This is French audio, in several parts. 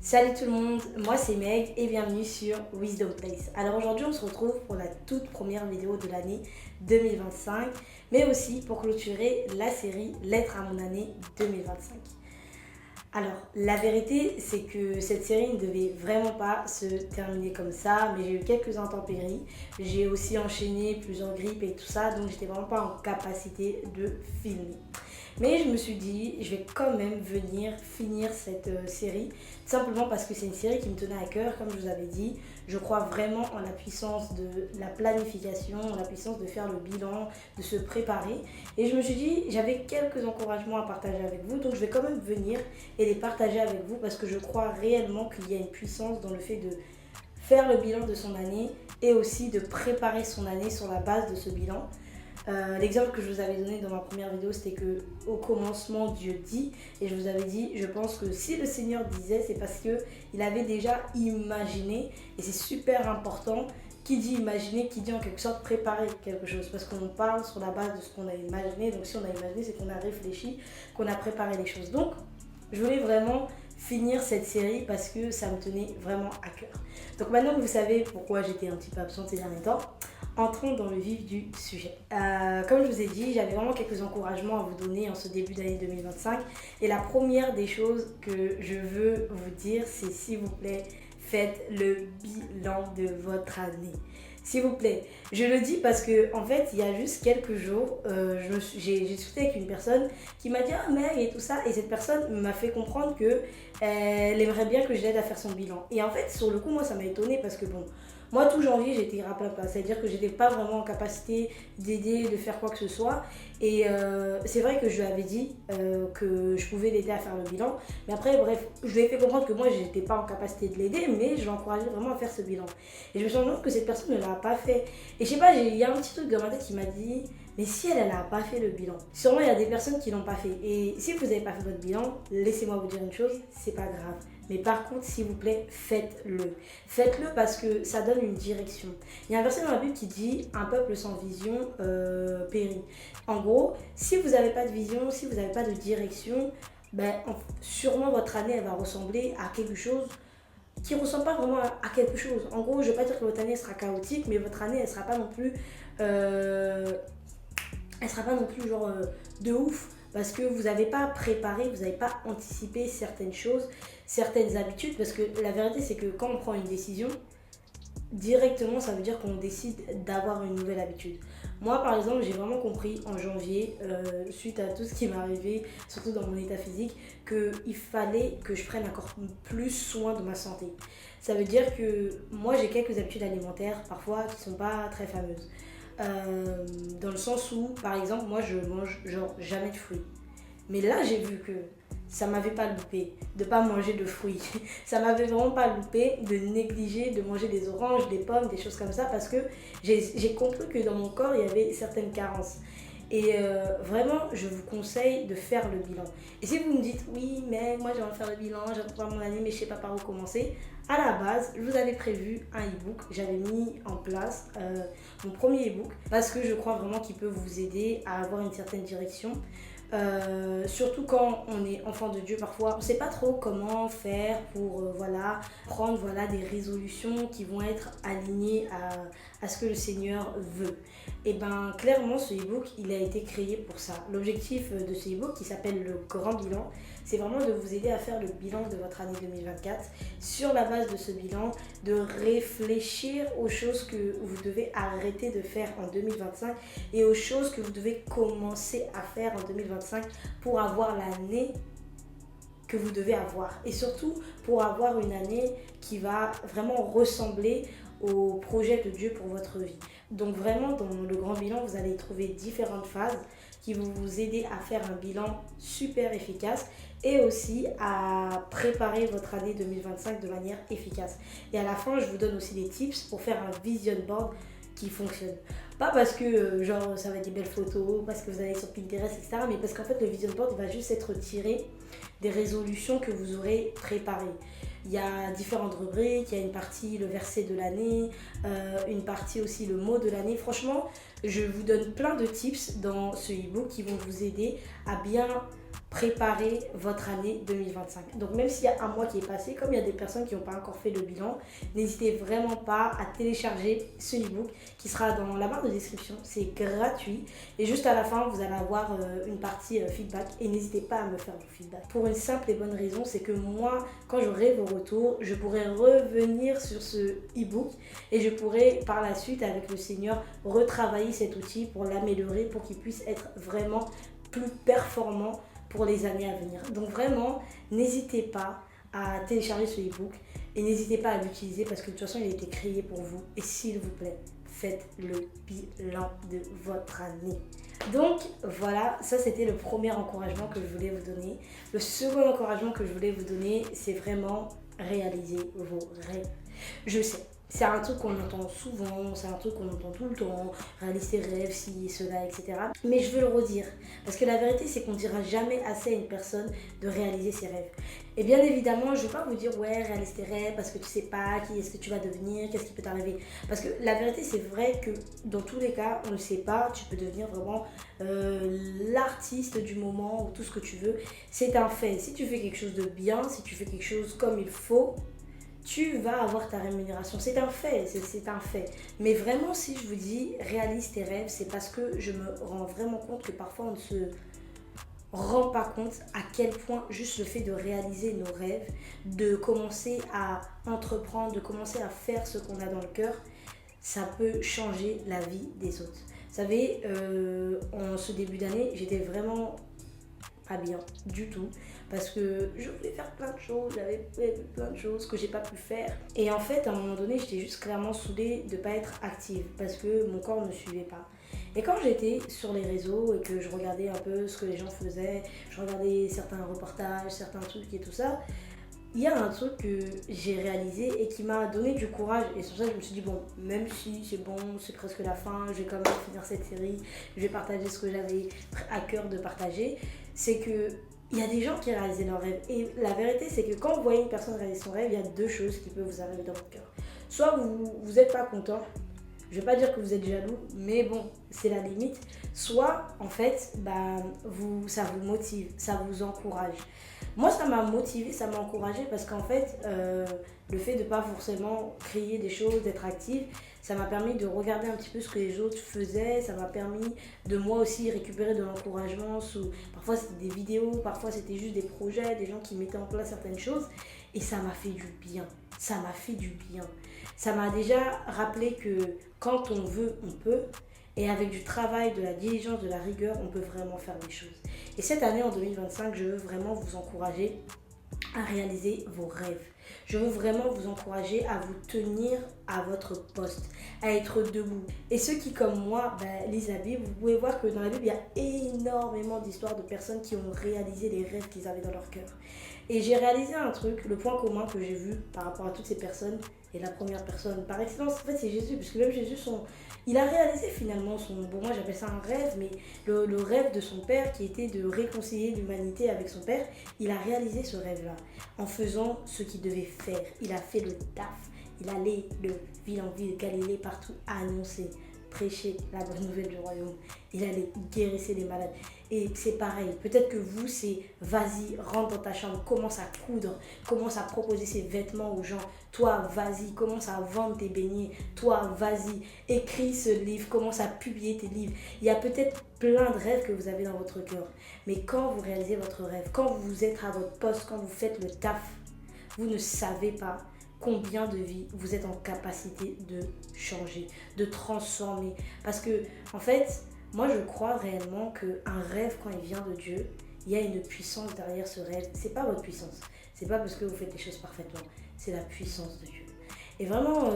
Salut tout le monde, moi c'est Meg et bienvenue sur Wisdom Place. Alors aujourd'hui on se retrouve pour la toute première vidéo de l'année 2025, mais aussi pour clôturer la série Lettre à mon année 2025. Alors, la vérité, c'est que cette série ne devait vraiment pas se terminer comme ça, mais j'ai eu quelques intempéries. J'ai aussi enchaîné plusieurs grippes et tout ça, donc j'étais vraiment pas en capacité de filmer. Mais je me suis dit, je vais quand même venir finir cette série, tout simplement parce que c'est une série qui me tenait à cœur, comme je vous avais dit. Je crois vraiment en la puissance de la planification, en la puissance de faire le bilan, de se préparer. Et je me suis dit, j'avais quelques encouragements à partager avec vous, donc je vais quand même venir et les partager avec vous parce que je crois réellement qu'il y a une puissance dans le fait de faire le bilan de son année et aussi de préparer son année sur la base de ce bilan. L'exemple que je vous avais donné dans ma première vidéo, c'était que au commencement Dieu dit, et je vous avais dit, je pense que si le Seigneur disait, c'est parce que il avait déjà imaginé, et c'est super important. Qui dit imaginer, qui dit en quelque sorte préparer quelque chose, parce qu'on parle sur la base de ce qu'on a imaginé. Donc si on a imaginé, c'est qu'on a réfléchi, qu'on a préparé les choses. Donc je voulais vraiment finir cette série parce que ça me tenait vraiment à cœur. Donc maintenant que vous savez pourquoi j'étais un petit peu absente ces derniers temps, entrons dans le vif du sujet. Comme je vous ai dit, j'avais vraiment quelques encouragements à vous donner en ce début d'année 2025. Et la première des choses que je veux vous dire, c'est s'il vous plaît, faites le bilan de votre année. S'il vous plaît. Je le dis parce que en fait, il y a juste quelques jours, j'ai discuté avec une personne qui m'a dit « Ah mec » et tout ça. Et cette personne m'a fait comprendre qu'elle aimerait bien que je l'aide à faire son bilan. Et en fait, sur le coup, moi, ça m'a étonnée parce que bon, moi, tout janvier, j'étais raplapla. C'est-à-dire que j'étais pas vraiment en capacité d'aider, de faire quoi que ce soit. Et c'est vrai que je lui avais dit que je pouvais l'aider à faire le bilan. Mais après, bref, je lui ai fait comprendre que moi, je n'étais pas en capacité de l'aider, mais je l'encourageais vraiment à faire ce bilan. Et je me suis rendu compte que cette personne ne l'a pas fait. Et je sais pas, il y a un petit truc dans ma tête qui m'a dit, mais si elle n'a pas fait le bilan, sûrement il y a des personnes qui l'ont pas fait. Et si vous n'avez pas fait votre bilan, laissez-moi vous dire une chose, c'est pas grave. Mais par contre, s'il vous plaît, faites-le. Faites-le parce que ça donne une direction. Il y a un verset dans la Bible qui dit « Un peuple sans vision périt ». En gros, si vous n'avez pas de vision, si vous n'avez pas de direction, sûrement votre année elle va ressembler à quelque chose qui ne ressemble pas vraiment à quelque chose. En gros, je ne vais pas dire que votre année sera chaotique, mais votre année, elle ne sera pas non plus, genre de ouf. Parce que vous n'avez pas préparé, vous n'avez pas anticipé certaines choses, certaines habitudes. Parce que la vérité, c'est que quand on prend une décision, directement, ça veut dire qu'on décide d'avoir une nouvelle habitude. Moi, par exemple, j'ai vraiment compris en janvier, suite à tout ce qui m'est arrivé, surtout dans mon état physique, qu'il fallait que je prenne encore plus soin de ma santé. Ça veut dire que moi, j'ai quelques habitudes alimentaires, parfois, qui ne sont pas très fameuses. Dans le sens où, par exemple, moi, je mange genre jamais de fruits. Mais là, j'ai vu que ça m'avait pas loupé de pas manger de fruits. Ça m'avait vraiment pas loupé de négliger de manger des oranges, des pommes, des choses comme ça parce que j'ai compris que dans mon corps, il y avait certaines carences. Et vraiment, je vous conseille de faire le bilan. Et si vous me dites, oui, mais moi j'aimerais faire le bilan, j'aimerais pas mon année, mais je sais pas par où commencer. À la base, je vous avais prévu un e-book. J'avais mis en place mon premier e-book parce que je crois vraiment qu'il peut vous aider à avoir une certaine direction. Surtout quand on est enfant de Dieu, parfois on ne sait pas trop comment faire pour prendre des résolutions qui vont être alignées à ce que le Seigneur veut. Et bien clairement ce e-book il a été créé pour ça. L'objectif de ce e-book qui s'appelle le grand bilan, c'est vraiment de vous aider à faire le bilan de votre année 2024. Sur la base de ce bilan, de réfléchir aux choses que vous devez arrêter de faire en 2025 et aux choses que vous devez commencer à faire en 2025 pour avoir l'année que vous devez avoir. Et surtout pour avoir une année qui va vraiment ressembler au projet de Dieu pour votre vie. Donc vraiment dans le grand bilan, vous allez trouver différentes phases qui vont vous aider à faire un bilan super efficace et aussi à préparer votre année 2025 de manière efficace. Et à la fin, je vous donne aussi des tips pour faire un vision board qui fonctionne. Pas parce que genre ça va être des belles photos, parce que vous allez sur Pinterest, etc. Mais parce qu'en fait le vision board il va juste être tiré des résolutions que vous aurez préparées. Il y a différentes rubriques, il y a une partie le verset de l'année, une partie aussi le mot de l'année. Franchement, je vous donne plein de tips dans ce e-book qui vont vous aider à bien préparer votre année 2025. Donc même s'il y a un mois qui est passé, comme il y a des personnes qui n'ont pas encore fait le bilan, n'hésitez vraiment pas à télécharger ce e-book qui sera dans la barre de description. C'est gratuit et juste à la fin, vous allez avoir une partie feedback et n'hésitez pas à me faire du feedback. Pour une simple et bonne raison, c'est que moi, quand j'aurai vos retours, je pourrai revenir sur ce e-book et je pourrai par la suite, avec le Seigneur, retravailler cet outil pour l'améliorer, pour qu'il puisse être vraiment plus performant pour les années à venir. Donc vraiment, n'hésitez pas à télécharger ce e-book et n'hésitez pas à l'utiliser parce que de toute façon, il a été créé pour vous. Et s'il vous plaît, faites le bilan de votre année. Donc voilà, ça c'était le premier encouragement que je voulais vous donner. Le second encouragement que je voulais vous donner, c'est vraiment réaliser vos rêves. Je sais, c'est un truc qu'on entend souvent, c'est un truc qu'on entend tout le temps, réaliser tes rêves, ci, cela, etc. Mais je veux le redire, parce que la vérité c'est qu'on ne dira jamais assez à une personne de réaliser ses rêves. Et bien évidemment, je ne vais pas vous dire ouais, réalise tes rêves parce que tu ne sais pas qui est-ce que tu vas devenir, qu'est-ce qui peut t'arriver. Parce que la vérité c'est vrai que dans tous les cas, on ne le sait pas, tu peux devenir vraiment l'artiste du moment ou tout ce que tu veux. C'est un fait, si tu fais quelque chose de bien, si tu fais quelque chose comme il faut, tu vas avoir ta rémunération. C'est un fait, c'est un fait. Mais vraiment, si je vous dis réalise tes rêves, c'est parce que je me rends vraiment compte que parfois on ne se rend pas compte à quel point juste le fait de réaliser nos rêves, de commencer à entreprendre, de commencer à faire ce qu'on a dans le cœur, ça peut changer la vie des autres. Vous savez, en ce début d'année, j'étais vraiment pas bien du tout parce que je voulais faire plein de choses, j'avais plein de choses que j'ai pas pu faire et en fait à un moment donné j'étais juste clairement saoulée de pas être active parce que mon corps ne me suivait pas. Et quand j'étais sur les réseaux et que je regardais un peu ce que les gens faisaient, je regardais certains reportages, certains trucs et tout ça, il y a un truc que j'ai réalisé et qui m'a donné du courage. Et sur ça, je me suis dit, bon, même si c'est bon, c'est presque la fin, je vais quand même finir cette série, je vais partager ce que j'avais à cœur de partager. C'est que il y a des gens qui réalisent leurs rêves. Et la vérité, c'est que quand vous voyez une personne réaliser son rêve, il y a deux choses qui peuvent vous arriver dans votre cœur. Soit vous n'êtes pas content, je vais pas dire que vous êtes jaloux, mais bon, c'est la limite. Soit, en fait, ça vous motive, ça vous encourage. Moi, ça m'a motivé, ça m'a encouragé parce qu'en fait, le fait de pas forcément créer des choses, d'être active, ça m'a permis de regarder un petit peu ce que les autres faisaient, ça m'a permis de moi aussi récupérer de l'encouragement. Parfois, c'était des vidéos, parfois, c'était juste des projets, des gens qui mettaient en place certaines choses et ça m'a fait du bien. Ça m'a fait du bien. Ça m'a déjà rappelé que quand on veut, on peut. Et avec du travail, de la diligence, de la rigueur, on peut vraiment faire des choses. Et cette année, en 2025, je veux vraiment vous encourager à réaliser vos rêves. Je veux vraiment vous encourager à vous tenir à votre poste, à être debout. Et ceux qui, comme moi, lisent la Bible, vous pouvez voir que dans la Bible, il y a énormément d'histoires de personnes qui ont réalisé les rêves qu'ils avaient dans leur cœur. Et j'ai réalisé un truc, le point commun que j'ai vu par rapport à toutes ces personnes, et la première personne par excellence, en fait, c'est Jésus, puisque même Jésus, il a réalisé finalement bon, moi j'appelle ça un rêve, mais le rêve de son père qui était de réconcilier l'humanité avec son père, il a réalisé ce rêve-là en faisant ce qu'il devait faire. Il a fait le taf, il allait de ville en ville, Galilée, partout annoncer, prêcher la bonne nouvelle du royaume. Il allait guérir les malades. Et c'est pareil, peut-être que vous, c'est vas-y, rentre dans ta chambre, commence à coudre, commence à proposer ses vêtements aux gens. Toi, vas-y, commence à vendre tes beignets. Toi, vas-y, écris ce livre, commence à publier tes livres. Il y a peut-être plein de rêves que vous avez dans votre cœur. Mais quand vous réalisez votre rêve, quand vous êtes à votre poste, quand vous faites le taf, vous ne savez pas combien de vies vous êtes en capacité de changer, de transformer. Parce que, en fait, moi je crois réellement qu'un rêve, quand il vient de Dieu, il y a une puissance derrière ce rêve. C'est pas votre puissance. C'est pas parce que vous faites les choses parfaitement. C'est la puissance de Dieu. Et vraiment,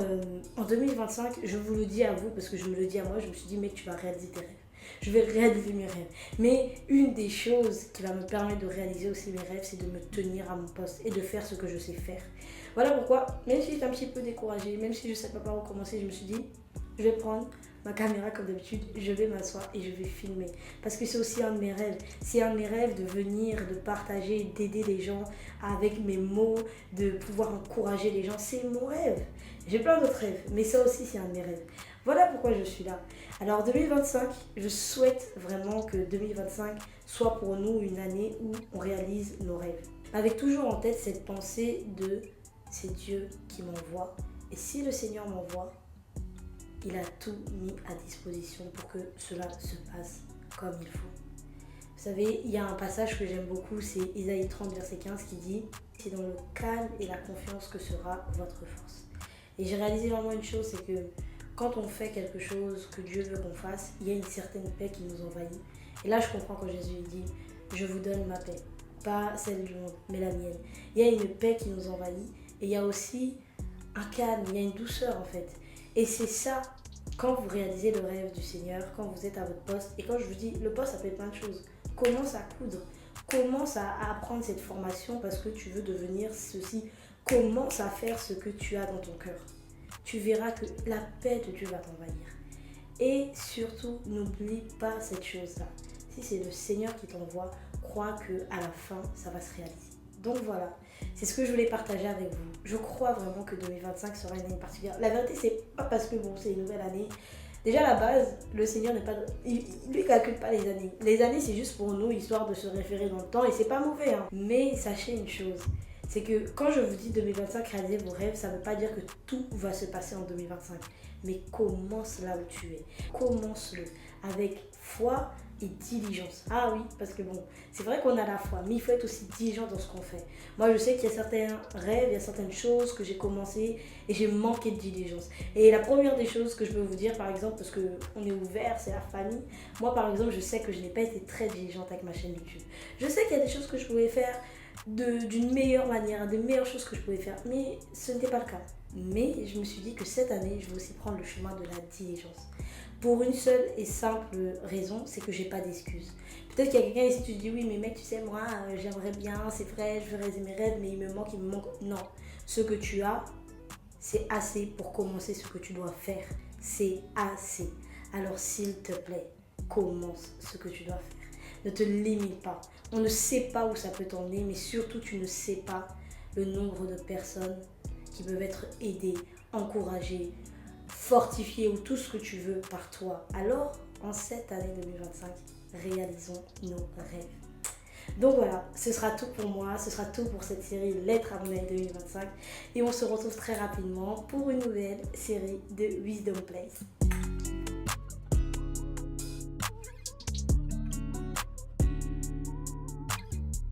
en 2025, je vous le dis à vous, parce que je me le dis à moi, je me suis dit, mec, tu vas réaliser tes rêves. Je vais réaliser mes rêves. Mais une des choses qui va me permettre de réaliser aussi mes rêves, c'est de me tenir à mon poste et de faire ce que je sais faire. Voilà pourquoi, même si j'étais un petit peu découragée, même si je ne sais pas par où commencer, je me suis dit, je vais prendre ma caméra comme d'habitude, je vais m'asseoir et je vais filmer. Parce que c'est aussi un de mes rêves. C'est un de mes rêves de venir, de partager, d'aider les gens avec mes mots, de pouvoir encourager les gens. C'est mon rêve. J'ai plein d'autres rêves, mais ça aussi c'est un de mes rêves. Voilà pourquoi je suis là. Alors 2025, je souhaite vraiment que 2025 soit pour nous une année où on réalise nos rêves. Avec toujours en tête cette pensée de c'est Dieu qui m'envoie. Et si le Seigneur m'envoie, il a tout mis à disposition pour que cela se passe comme il faut. Vous savez, il y a un passage que j'aime beaucoup, c'est Isaïe 30, verset 15 qui dit « C'est dans le calme et la confiance que sera votre force. » Et j'ai réalisé vraiment une chose, c'est que quand on fait quelque chose que Dieu veut qu'on fasse, il y a une certaine paix qui nous envahit. Et là, je comprends quand Jésus dit « Je vous donne ma paix ». Pas celle du monde, mais la mienne. Il y a une paix qui nous envahit et il y a aussi un calme, il y a une douceur en fait. Et c'est ça, quand vous réalisez le rêve du Seigneur, quand vous êtes à votre poste, et quand je vous dis, le poste ça peut être plein de choses. Commence à coudre, commence à apprendre cette formation parce que tu veux devenir ceci. Commence à faire ce que tu as dans ton cœur. Tu verras que la paix de Dieu va t'envahir. Et surtout, n'oublie pas cette chose-là. Si c'est le Seigneur qui t'envoie, crois qu'à la fin, ça va se réaliser. Donc voilà, c'est ce que je voulais partager avec vous. Je crois vraiment que 2025 sera une année particulière. La vérité, c'est pas parce que bon, c'est une nouvelle année. Déjà à la base, le Seigneur n'est pas, il lui calcule pas les années. Les années, c'est juste pour nous, histoire de se référer dans le temps, et c'est pas mauvais. Hein. Mais sachez une chose, c'est que quand je vous dis 2025, réalisez vos rêves, ça ne veut pas dire que tout va se passer en 2025. Mais commence là où tu es. Commence-le avec foi et diligence. Ah oui, parce que bon, c'est vrai qu'on a la foi, mais il faut être aussi diligent dans ce qu'on fait. Moi, je sais qu'il y a certains rêves, il y a certaines choses que j'ai commencé et j'ai manqué de diligence. Et la première des choses que je peux vous dire, par exemple, parce qu'on est ouvert, c'est la famille. Moi, par exemple, je sais que je n'ai pas été très diligente avec ma chaîne YouTube. Je sais qu'il y a des choses que je pouvais faire d'une meilleure manière, des meilleures choses que je pouvais faire, mais ce n'était pas le cas. Mais je me suis dit que cette année, je vais aussi prendre le chemin de la diligence. Pour une seule et simple raison, c'est que j'ai pas d'excuses. Peut-être qu'il y a quelqu'un ici, tu te dis oui, mais mec, tu sais, moi, j'aimerais bien, c'est vrai, je veux réaliser mes rêves, mais il me manque. Non, ce que tu as, c'est assez pour commencer ce que tu dois faire. C'est assez. Alors, s'il te plaît, commence ce que tu dois faire. Ne te limite pas. On ne sait pas où ça peut t'emmener, mais surtout, tu ne sais pas le nombre de personnes qui peuvent être aidées, encouragées, fortifiées ou tout ce que tu veux par toi. Alors, en cette année 2025, réalisons nos rêves. Donc voilà, ce sera tout pour moi, ce sera tout pour cette série Lettres à mon année 2025 et on se retrouve très rapidement pour une nouvelle série de Wisdom Place.